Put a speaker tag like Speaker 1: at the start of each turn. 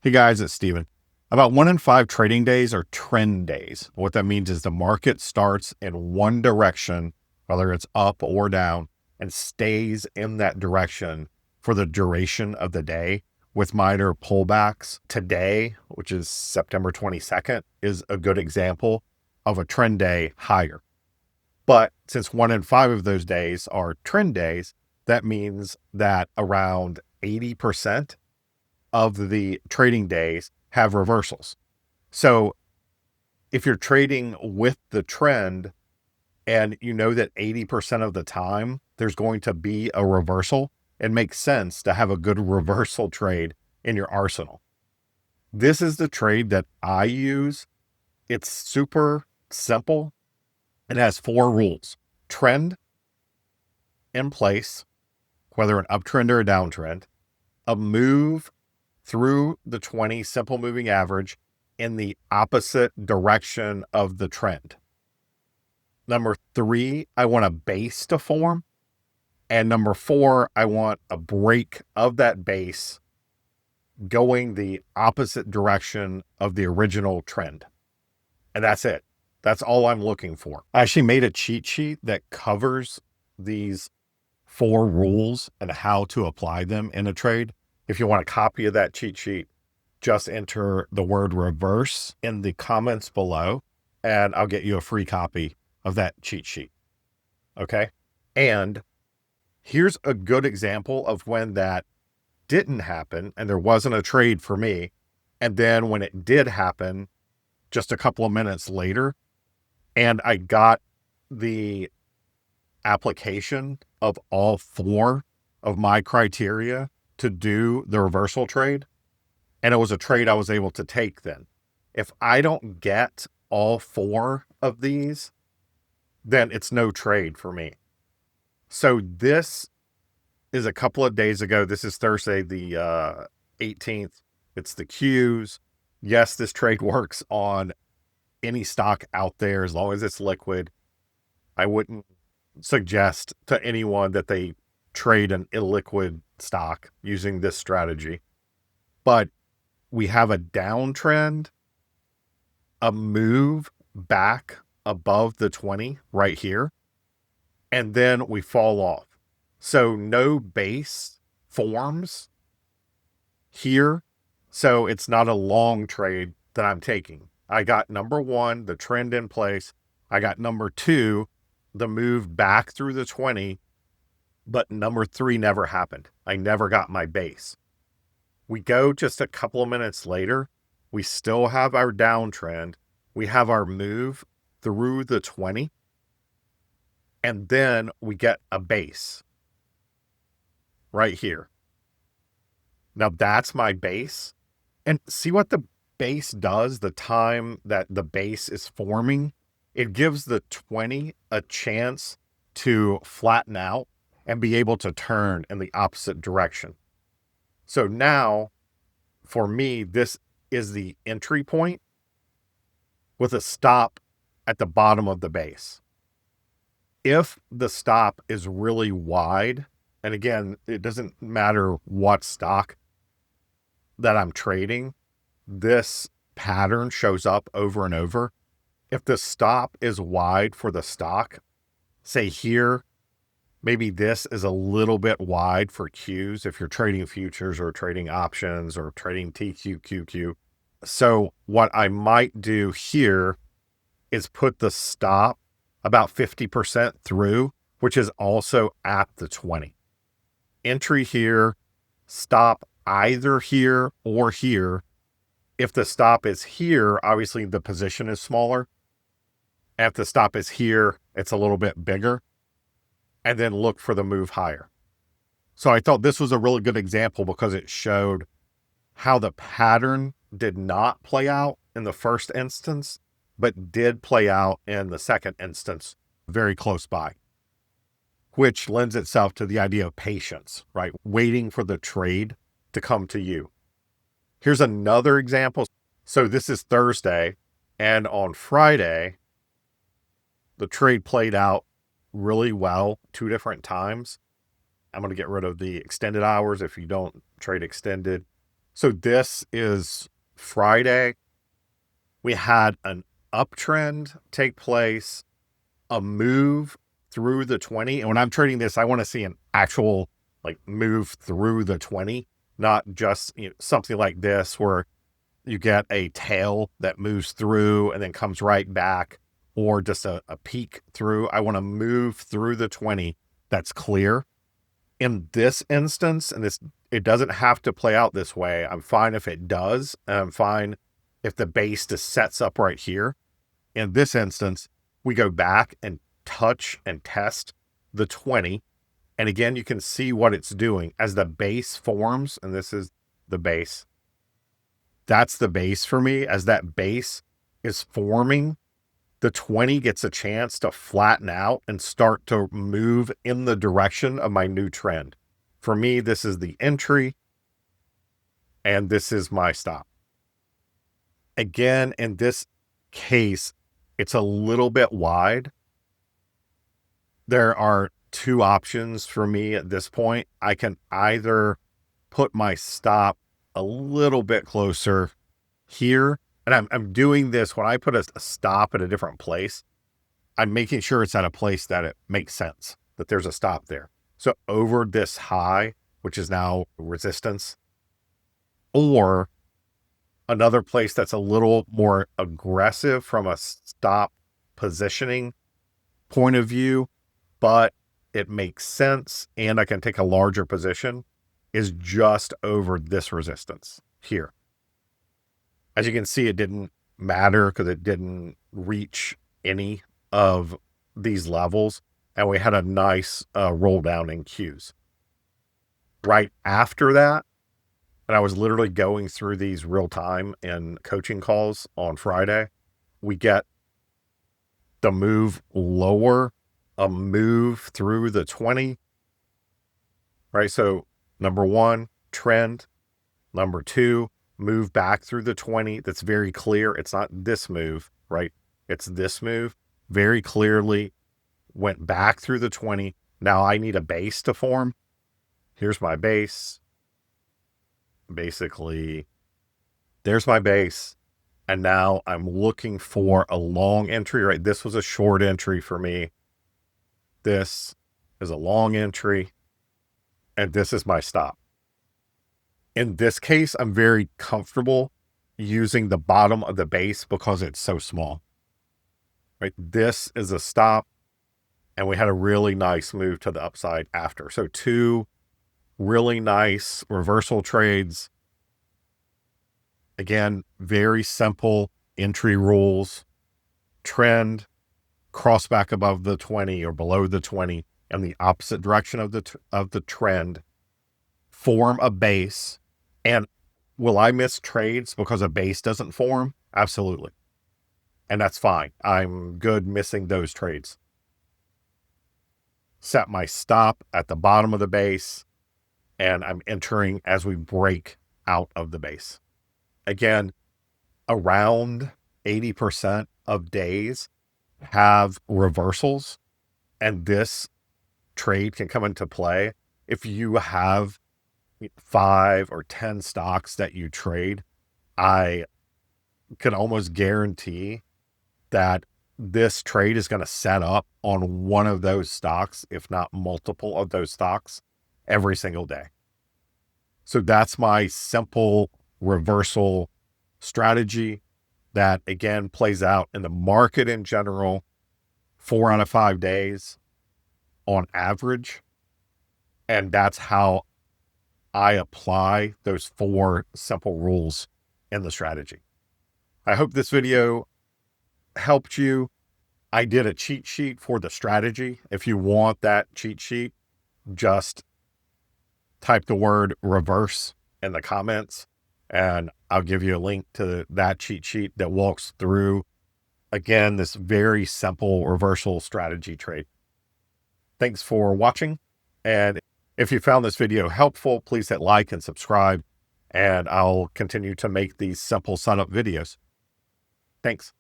Speaker 1: Hey guys, it's Steven. About 1 in 5 trading days are trend days. What that means is the market starts in one direction, whether it's up or down, and stays in that direction for the duration of the day with minor pullbacks. Today, which is September 22nd, is a good example of a trend day higher. But since 1 in 5 of those days are trend days, that means that around 80% of the trading days have reversals. So if you're trading with the trend and you know that 80% of the time there's going to be a reversal, it makes sense to have a good reversal trade in your arsenal. This is the trade that I use. It's super simple. It has 4 rules. Trend in place, whether an uptrend or a downtrend, a move through the 20 simple moving average in the opposite direction of the trend. Number 3, I want a base to form. And number 4, I want a break of that base going the opposite direction of the original trend. And that's it. That's all I'm looking for. I actually made a cheat sheet that covers these 4 rules and how to apply them in a trade. If you want a copy of that cheat sheet, just enter the word reverse in the comments below, and I'll get you a free copy of that cheat sheet. Okay. And here's a good example of when that didn't happen and there wasn't a trade for me. And then when it did happen, just a couple of minutes later, and I got the application of all 4 of my criteria to do the reversal trade. And it was a trade I was able to take then. If I don't get all 4 of these, then it's no trade for me. So this is a couple of days ago. This is Thursday, the 18th. It's the Qs. Yes, this trade works on any stock out there as long as it's liquid. I wouldn't suggest to anyone that they trade an illiquid stock using this strategy. But we have a downtrend, a move back above the 20 right here, and then we fall off. So no base forms here. So it's not a long trade that I'm taking. I got number 1, the trend in place. I got number 2, the move back through the 20, but number 3 never happened. I never got my base. We go just a couple of minutes later, we still have our downtrend. We have our move through the 20, and then we get a base right here. Now that's my base. And see what the base does the time that the base is forming? It gives the 20 a chance to flatten out and be able to turn in the opposite direction. So now, for me, this is the entry point with a stop at the bottom of the base. If the stop is really wide, and again, it doesn't matter what stock that I'm trading, this pattern shows up over and over. If the stop is wide for the stock, say here, maybe this is a little bit wide for Qs if you're trading futures or trading options or trading TQQQ. So what I might do here is put the stop about 50% through, which is also at the 20. Entry here, stop either here or here. If the stop is here, obviously the position is smaller. If the stop is here, it's a little bit bigger. And then look for the move higher. So I thought this was a really good example because it showed how the pattern did not play out in the first instance, but did play out in the second instance very close by, which lends itself to the idea of patience, right? Waiting for the trade to come to you. Here's another example. So this is Thursday, and on Friday, the trade played out really well 2 different times. I'm going to get rid of the extended hours if you don't trade extended. So this is Friday. We had an uptrend take place, a move through the 20. And when I'm trading this, I want to see an actual like move through the 20, not just something like this where you get a tail that moves through and then comes right back, or just a peek through. I want to move through the 20 that's clear. In this instance, and it doesn't have to play out this way. I'm fine if it does, and I'm fine if the base just sets up right here. In this instance, we go back and touch and test the 20. And again, you can see what it's doing as the base forms. And this is the base. That's the base for me. As that base is forming, the 20 gets a chance to flatten out and start to move in the direction of my new trend. For me, this is the entry, and this is my stop. Again, in this case, it's a little bit wide. There are two options for me at this point. I can either put my stop a little bit closer here, and I'm doing this when I put a stop at a different place. I'm making sure it's at a place that it makes sense, that there's a stop there. So over this high, which is now resistance, or another place that's a little more aggressive from a stop positioning point of view, but it makes sense and I can take a larger position, is just over this resistance here. As you can see, it didn't matter because it didn't reach any of these levels, and we had a nice roll down in Qs. Right after that, and I was literally going through these real time in coaching calls on Friday, we get the move lower, a move through the 20, right? So number one, trend. Number two, move back through the 20. That's very clear. It's not this move, right? It's this move. Very clearly went back through the 20. Now I need a base to form. Here's my base. Basically, there's my base. And now I'm looking for a long entry, right? This was a short entry for me. This is a long entry. And this is my stop. In this case, I'm very comfortable using the bottom of the base because it's so small, right? This is a stop, and we had a really nice move to the upside after. So two really nice reversal trades. Again, very simple entry rules. Trend, cross back above the 20 or below the 20 in the opposite direction of the trend. Form a base. And will I miss trades because a base doesn't form? Absolutely. And that's fine. I'm good missing those trades. Set my stop at the bottom of the base, and I'm entering as we break out of the base. Again, around 80% of days have reversals, and this trade can come into play if you have 5 or 10 stocks that you trade. I can almost guarantee that this trade is going to set up on one of those stocks, if not multiple of those stocks, every single day. So that's my simple reversal strategy that, again, plays out in the market in general, 4 out of 5 days on average. And that's how I apply those 4 simple rules in the strategy. I hope this video helped you. I did a cheat sheet for the strategy. If you want that cheat sheet, just type the word reverse in the comments, and I'll give you a link to that cheat sheet that walks through, again, this very simple reversal strategy trade. Thanks for watching. And if you found this video helpful, please hit like and subscribe, and I'll continue to make these simple setup videos. Thanks.